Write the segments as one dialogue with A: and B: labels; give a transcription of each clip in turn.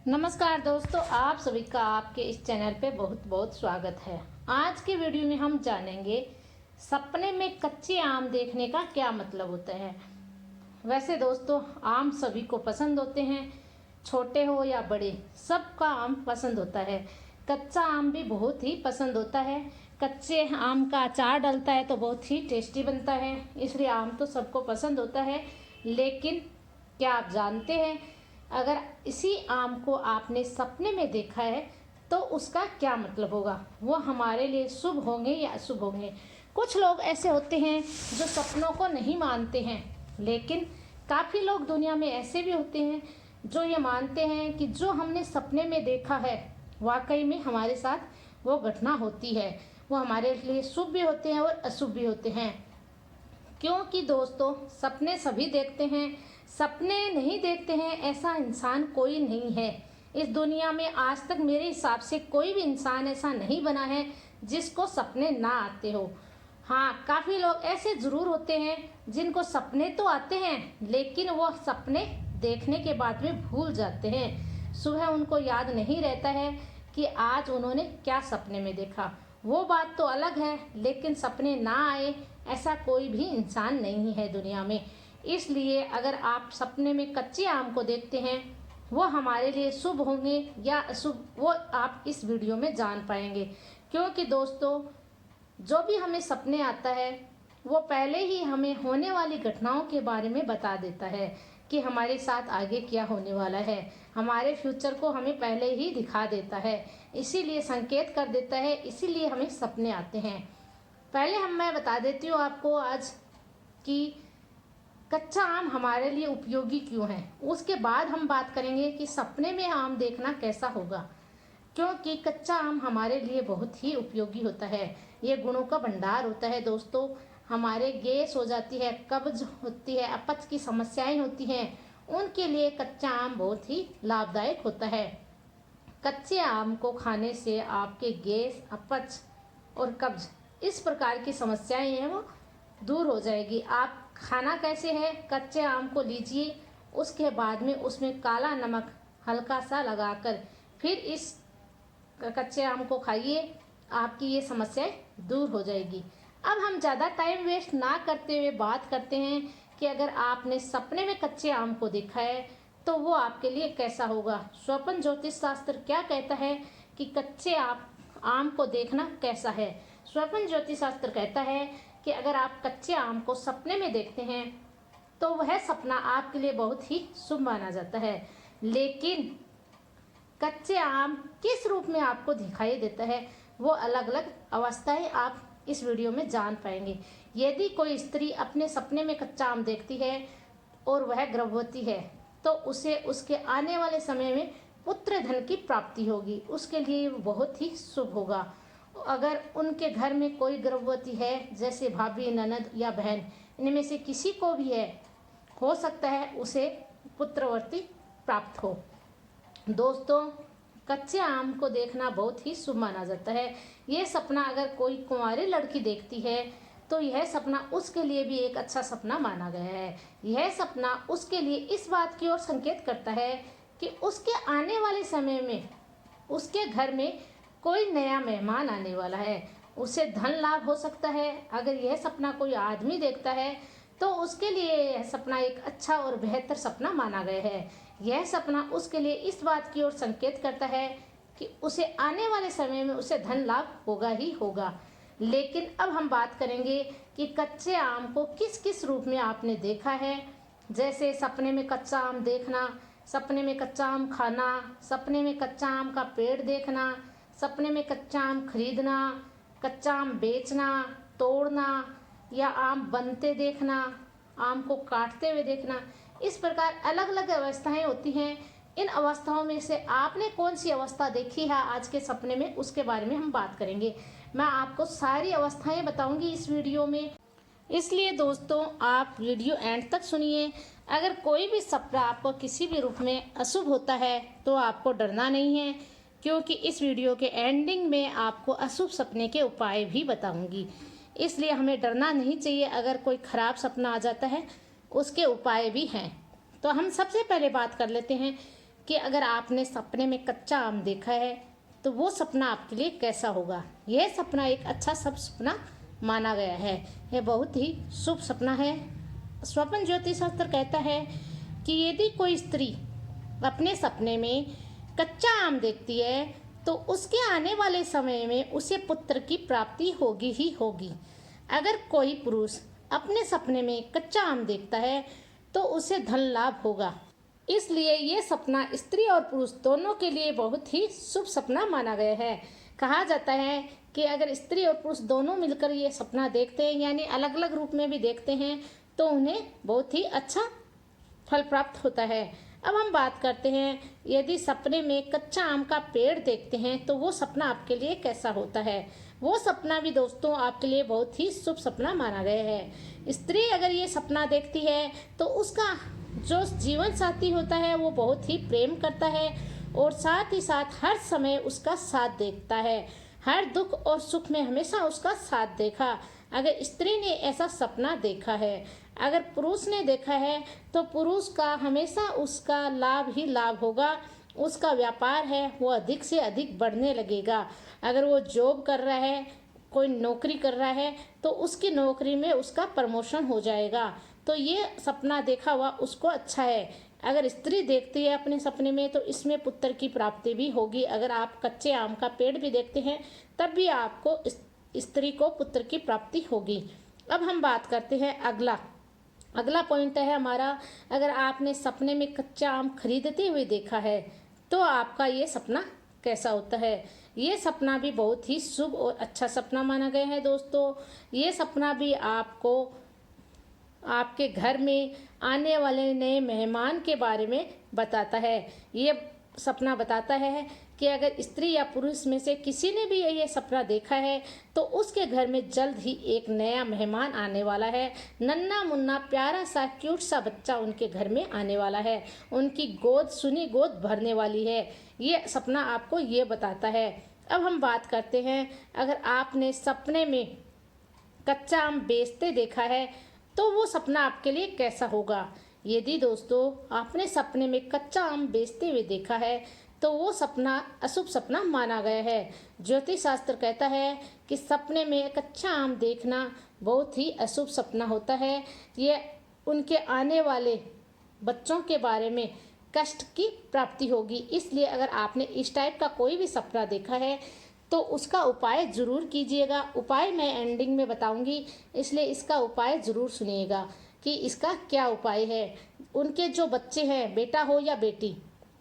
A: नमस्कार दोस्तों, आप सभी का आपके इस चैनल पे बहुत बहुत स्वागत है। आज के वीडियो में हम जानेंगे सपने में कच्चे आम देखने का क्या मतलब होता है। वैसे दोस्तों, आम सभी को पसंद होते हैं, छोटे हो या बड़े, सबका आम पसंद होता है। कच्चा आम भी बहुत ही पसंद होता है। कच्चे आम का अचार डलता है तो बहुत ही टेस्टी बनता है, इसलिए आम तो सबको पसंद होता है। लेकिन क्या आप जानते हैं, अगर इसी आम को आपने सपने में देखा है तो उसका क्या मतलब होगा, वो हमारे लिए शुभ होंगे या अशुभ होंगे। कुछ लोग ऐसे होते हैं जो सपनों को नहीं मानते हैं, लेकिन काफ़ी लोग दुनिया में ऐसे भी होते हैं जो ये मानते हैं कि जो हमने सपने में देखा है वाकई में हमारे साथ वो घटना होती है। वो हमारे लिए शुभ भी होते हैं और अशुभ भी होते हैं। क्योंकि दोस्तों, सपने सभी देखते हैं, सपने नहीं देखते हैं ऐसा इंसान कोई नहीं है। इस दुनिया में आज तक मेरे हिसाब से कोई भी इंसान ऐसा नहीं बना है जिसको सपने ना आते हो। हाँ, काफ़ी लोग ऐसे ज़रूर होते हैं जिनको सपने तो आते हैं, लेकिन वो सपने देखने के बाद में भूल जाते हैं। सुबह उनको याद नहीं रहता है कि आज उन्होंने क्या सपने में देखा। वो बात तो अलग है, लेकिन सपने ना आए ऐसा कोई भी इंसान नहीं है दुनिया में। इसलिए अगर आप सपने में कच्चे आम को देखते हैं, वो हमारे लिए शुभ होंगे या अशुभ, वो आप इस वीडियो में जान पाएंगे। क्योंकि दोस्तों, जो भी हमें सपने आता है वो पहले ही हमें होने वाली घटनाओं के बारे में बता देता है कि हमारे साथ आगे क्या होने वाला है। हमारे फ्यूचर को हमें पहले ही दिखा देता है, इसीलिए संकेत कर देता है, इसीलिए हमें सपने आते हैं। पहले मैं बता देती हूँ आपको आज कि कच्चा आम हमारे लिए उपयोगी क्यों है। उसके बाद हम बात करेंगे कि सपने में आम देखना कैसा होगा। क्योंकि कच्चा आम हमारे लिए बहुत ही उपयोगी होता है। ये गुणों का भंडार होता है दोस्तों। हमारे गैस हो जाती है, कब्ज होती है, अपच की समस्याएं होती हैं, उनके लिए कच्चा आम बहुत ही लाभदायक होता है। कच्चे आम को खाने से आपके गैस, अपच और कब्ज, इस प्रकार की समस्याएं हैं वो दूर हो जाएगी। आप खाना कैसे है, कच्चे आम को लीजिए, उसके बाद में उसमें काला नमक हल्का सा लगाकर फिर इस कच्चे आम को खाइए, आपकी ये समस्याएं दूर हो जाएगी। अब हम ज़्यादा टाइम वेस्ट ना करते हुए बात करते हैं कि अगर आपने सपने में कच्चे आम को देखा है तो वो आपके लिए कैसा होगा। स्वप्न ज्योतिष शास्त्र क्या कहता है कि कच्चे आम को देखना कैसा है। स्वप्न ज्योतिष शास्त्र कहता है कि अगर आप कच्चे आम को सपने में देखते हैं तो वह सपना आपके लिए बहुत ही शुभ माना जाता है। लेकिन कच्चे आम किस रूप में आपको दिखाई देता है, वो अलग अलग अवस्थाएं आप इस वीडियो में जान पाएंगे। यदि कोई स्त्री अपने सपने में कच्चा आम देखती है और वह गर्भवती है तो उसे उसके आने वाले समय में पुत्र धन की प्राप्ति होगी, उसके लिए बहुत ही शुभ होगा। अगर उनके घर में कोई गर्भवती है, जैसे भाभी, ननद या बहन, इनमें से किसी को भी है, हो सकता है उसे पुत्रवती प्राप्त हो। दोस्तों, कच्चे आम को देखना बहुत ही शुभ माना जाता है। ये सपना अगर कोई कुंवारी लड़की देखती है तो यह सपना उसके लिए भी एक अच्छा सपना माना गया है। यह सपना उसके लिए इस बात की ओर संकेत करता है कि उसके आने वाले समय में उसके घर में कोई नया मेहमान आने वाला है, उसे धन लाभ हो सकता है। अगर यह सपना कोई आदमी देखता है तो उसके लिए यह सपना एक अच्छा और बेहतर सपना माना गया है। यह सपना उसके लिए इस बात की ओर संकेत करता है कि उसे आने वाले समय में उसे धन लाभ होगा ही होगा। लेकिन अब हम बात करेंगे कि कच्चे आम को किस किस रूप में आपने देखा है। जैसे सपने में कच्चा आम देखना, सपने में कच्चा आम खाना, सपने में कच्चा आम का पेड़ देखना, सपने में कच्चा आम खरीदना, कच्चा आम बेचना, तोड़ना या आम बनते देखना, आम को काटते हुए देखना। इस प्रकार अलग अलग अवस्थाएं होती हैं। इन अवस्थाओं में से आपने कौन सी अवस्था देखी है आज के सपने में, उसके बारे में हम बात करेंगे। मैं आपको सारी अवस्थाएं बताऊंगी इस वीडियो में, इसलिए दोस्तों आप वीडियो एंड तक सुनिए। अगर कोई भी सपना आपको किसी भी रूप में अशुभ होता है तो आपको डरना नहीं है, क्योंकि इस वीडियो के एंडिंग में आपको अशुभ सपने के उपाय भी बताऊंगी। इसलिए हमें डरना नहीं चाहिए। अगर कोई खराब सपना आ जाता है उसके उपाय भी हैं। तो हम सबसे पहले बात कर लेते हैं कि अगर आपने सपने में कच्चा आम देखा है तो वो सपना आपके लिए कैसा होगा। यह सपना एक अच्छा सब सपना माना गया है। यह बहुत ही शुभ सपना है। स्वप्न ज्योतिष शास्त्र कहता है कि यदि कोई स्त्री अपने सपने में कच्चा आम देखती है तो उसके आने वाले समय में उसे पुत्र की प्राप्ति होगी ही होगी। अगर कोई पुरुष अपने सपने में कच्चा आम देखता है तो उसे धन लाभ होगा। इसलिए ये सपना स्त्री और पुरुष दोनों के लिए बहुत ही शुभ सपना माना गया है। कहा जाता है कि अगर स्त्री और पुरुष दोनों मिलकर ये सपना देखते हैं, यानी अलग अलग रूप में भी देखते हैं, तो उन्हें बहुत ही अच्छा फल प्राप्त होता है। अब हम बात करते हैं, यदि सपने में कच्चा आम का पेड़ देखते हैं तो वो सपना आपके लिए कैसा होता है। वो सपना भी दोस्तों आपके लिए बहुत ही शुभ सपना माना गया है। स्त्री अगर ये सपना देखती है तो उसका जो जीवन साथी होता है वो बहुत ही प्रेम करता है और साथ ही साथ हर समय उसका साथ देखता है। हर दुख और सुख में हमेशा उसका साथ देखा। अगर स्त्री ने ऐसा सपना देखा है, अगर पुरुष ने देखा है तो पुरुष का हमेशा उसका लाभ ही लाभ होगा। उसका व्यापार है वो अधिक से अधिक बढ़ने लगेगा। अगर वो जॉब कर रहा है, कोई नौकरी कर रहा है, तो उसकी नौकरी में उसका प्रमोशन हो जाएगा। तो ये सपना देखा हुआ उसको अच्छा है। अगर स्त्री देखती है अपने सपने में तो इसमें पुत्र की प्राप्ति भी होगी। अगर आप कच्चे आम का पेड़ भी देखते हैं तब भी आपको स्त्री को पुत्र की प्राप्ति होगी। अब हम बात करते हैं अगला पॉइंट है हमारा, अगर आपने सपने में कच्चा आम खरीदते हुए देखा है तो आपका ये सपना कैसा होता है। ये सपना भी बहुत ही शुभ और अच्छा सपना माना गया है दोस्तों। ये सपना भी आपको आपके घर में आने वाले नए मेहमान के बारे में बताता है। ये सपना बताता है कि अगर स्त्री या पुरुष में से किसी ने भी ये सपना देखा है तो उसके घर में जल्द ही एक नया मेहमान आने वाला है। नन्ना मुन्ना प्यारा सा क्यूट सा बच्चा उनके घर में आने वाला है। उनकी गोद सुनी गोद भरने वाली है। ये सपना आपको ये बताता है। अब हम बात करते हैं, अगर आपने सपने में कच्चा आम बेचते देखा है तो वो सपना आपके लिए कैसा होगा। यदि दोस्तों आपने सपने में कच्चा आम बेचते हुए देखा है तो वो सपना अशुभ सपना माना गया है। ज्योतिष शास्त्र कहता है कि सपने में कच्चा आम देखना बहुत ही अशुभ सपना होता है। ये उनके आने वाले बच्चों के बारे में कष्ट की प्राप्ति होगी। इसलिए अगर आपने इस टाइप का कोई भी सपना देखा है तो उसका उपाय ज़रूर कीजिएगा। उपाय मैं एंडिंग में बताऊंगी, इसलिए इसका उपाय ज़रूर सुनिएगा कि इसका क्या उपाय है। उनके जो बच्चे हैं, बेटा हो या बेटी,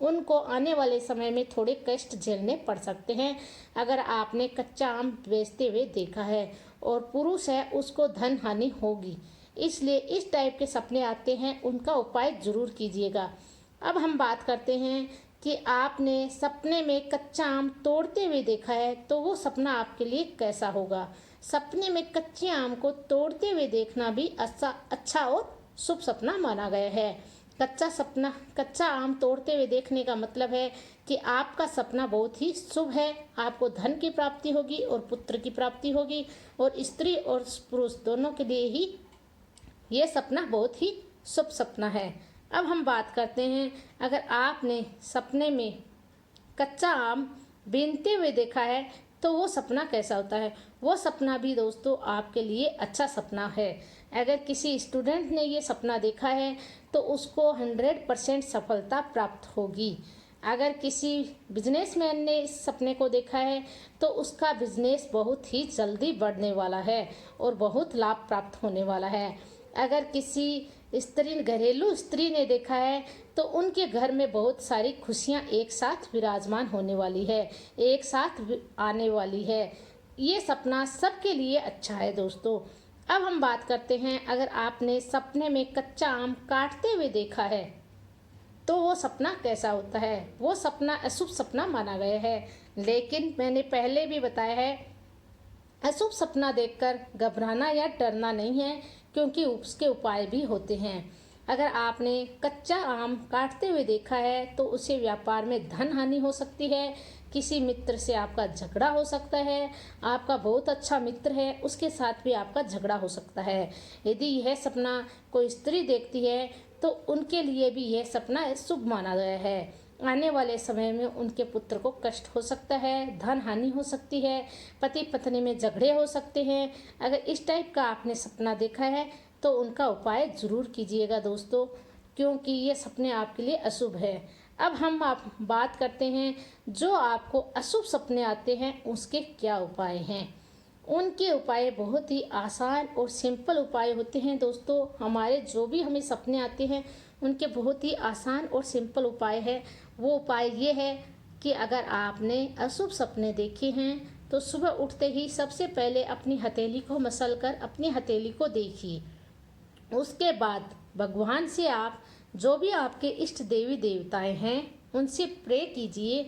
A: उनको आने वाले समय में थोड़े कष्ट झेलने पड़ सकते हैं अगर आपने कच्चा आम बेचते हुए देखा है। और पुरुष है उसको धन हानि होगी। इसलिए इस टाइप के सपने आते हैं, उनका उपाय ज़रूर कीजिएगा। अब हम बात करते हैं कि आपने सपने में कच्चा आम तोड़ते हुए देखा है तो वो सपना आपके लिए कैसा होगा। सपने में कच्चे आम को तोड़ते हुए देखना भी अच्छा और शुभ सपना माना गया है। कच्चा आम तोड़ते हुए देखने का मतलब है कि आपका सपना बहुत ही शुभ है। आपको धन की प्राप्ति होगी और पुत्र की प्राप्ति होगी। और स्त्री और पुरुष दोनों के लिए ही ये सपना बहुत ही शुभ सपना है। अब हम बात करते हैं, अगर आपने सपने में कच्चा आम बीनते हुए देखा है तो वो सपना कैसा होता है। वो सपना भी दोस्तों आपके लिए अच्छा सपना है। अगर किसी स्टूडेंट ने ये सपना देखा है तो उसको 100% सफलता प्राप्त होगी। अगर किसी बिजनेसमैन ने इस सपने को देखा है तो उसका बिजनेस बहुत ही जल्दी बढ़ने वाला है और बहुत लाभ प्राप्त होने वाला है। अगर किसी घरेलू स्त्री ने देखा है तो उनके घर में बहुत सारी खुशियां एक साथ विराजमान होने वाली है, एक साथ आने वाली है। ये सपना सबके लिए अच्छा है दोस्तों। अब हम बात करते हैं, अगर आपने सपने में कच्चा आम काटते हुए देखा है तो वो सपना कैसा होता है। वो सपना अशुभ सपना माना गया है। लेकिन मैंने पहले भी बताया है, अशुभ सपना देखकर घबराना या डरना नहीं है, क्योंकि उसके उपाय भी होते हैं। अगर आपने कच्चा आम काटते हुए देखा है तो उसे व्यापार में धन हानि हो सकती है। किसी मित्र से आपका झगड़ा हो सकता है। आपका बहुत अच्छा मित्र है, उसके साथ भी आपका झगड़ा हो सकता है। यदि यह सपना कोई स्त्री देखती है तो उनके लिए भी यह सपना शुभ माना गया है। आने वाले समय में उनके पुत्र को कष्ट हो सकता है, धन हानि हो सकती है, पति पत्नी में झगड़े हो सकते हैं। अगर इस टाइप का आपने सपना देखा है तो उनका उपाय ज़रूर कीजिएगा दोस्तों, क्योंकि ये सपने आपके लिए अशुभ है। अब हम आप बात करते हैं जो आपको अशुभ सपने आते हैं उसके क्या उपाय हैं। उनके उपाय बहुत ही आसान और सिंपल उपाय होते हैं दोस्तों। हमारे जो भी हमें सपने आते हैं उनके बहुत ही आसान और सिंपल उपाय है। वो उपाय ये है कि अगर आपने अशुभ सपने देखे हैं तो सुबह उठते ही सबसे पहले अपनी हथेली को मसलकर अपनी हथेली को देखिए। उसके बाद भगवान से आप जो भी आपके इष्ट देवी देवताएं हैं उनसे प्रे कीजिए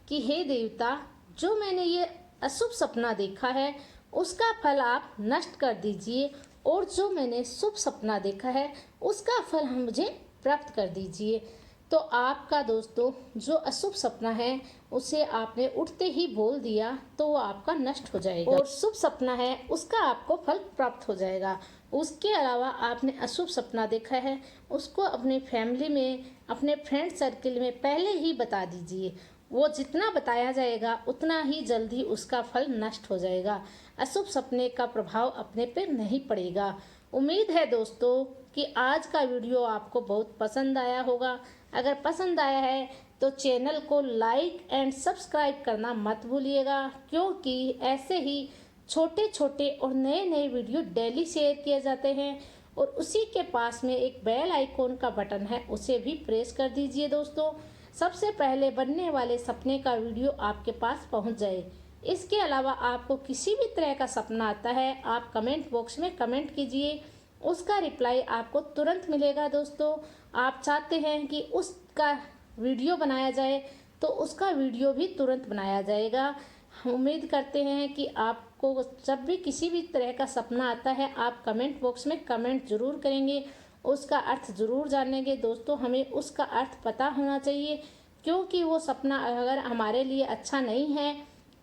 A: कि हे देवता, जो मैंने ये अशुभ सपना देखा है उसका फल आप नष्ट कर दीजिए, और जो मैंने शुभ सपना देखा है उसका फल मुझे प्राप्त कर दीजिए। तो आपका दोस्तों जो अशुभ सपना है उसे आपने उठते ही बोल दिया तो वो आपका नष्ट हो जाएगा, और शुभ सपना है उसका आपको फल प्राप्त हो जाएगा। उसके अलावा आपने अशुभ सपना देखा है उसको अपने फैमिली में, अपने फ्रेंड सर्किल में पहले ही बता दीजिए। वो जितना बताया जाएगा उतना ही जल्दी उसका फल नष्ट हो जाएगा। अशुभ सपने का प्रभाव अपने पे नहीं पड़ेगा। उम्मीद है दोस्तों कि आज का वीडियो आपको बहुत पसंद आया होगा। अगर पसंद आया है तो चैनल को लाइक एंड सब्सक्राइब करना मत भूलिएगा, क्योंकि ऐसे ही छोटे छोटे और नए नए वीडियो डेली शेयर किए जाते हैं। और उसी के पास में एक बेल आइकॉन का बटन है, उसे भी प्रेस कर दीजिए दोस्तों, सबसे पहले बनने वाले सपने का वीडियो आपके पास पहुंच जाए। इसके अलावा आपको किसी भी तरह का सपना आता है आप कमेंट बॉक्स में कमेंट कीजिए, उसका रिप्लाई आपको तुरंत मिलेगा दोस्तों। आप चाहते हैं कि उसका वीडियो बनाया जाए तो उसका वीडियो भी तुरंत बनाया जाएगा। हम उम्मीद करते हैं कि आपको जब भी किसी भी तरह का सपना आता है आप कमेंट बॉक्स में कमेंट ज़रूर करेंगे, उसका अर्थ ज़रूर जानेंगे दोस्तों। हमें उसका अर्थ पता होना चाहिए, क्योंकि वो सपना अगर हमारे लिए अच्छा नहीं है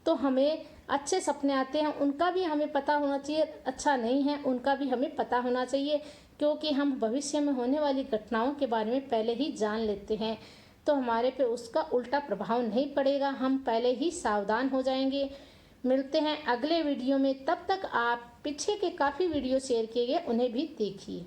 A: तो हमें अच्छे सपने आते हैं उनका भी हमें पता होना चाहिए, अच्छा नहीं है उनका भी हमें पता होना चाहिए, क्योंकि हम भविष्य में होने वाली घटनाओं के बारे में पहले ही जान लेते हैं तो हमारे पे उसका उल्टा प्रभाव नहीं पड़ेगा, हम पहले ही सावधान हो जाएंगे। मिलते हैं अगले वीडियो में, तब तक आप पीछे के काफ़ी वीडियो शेयर किए गए उन्हें भी देखिए।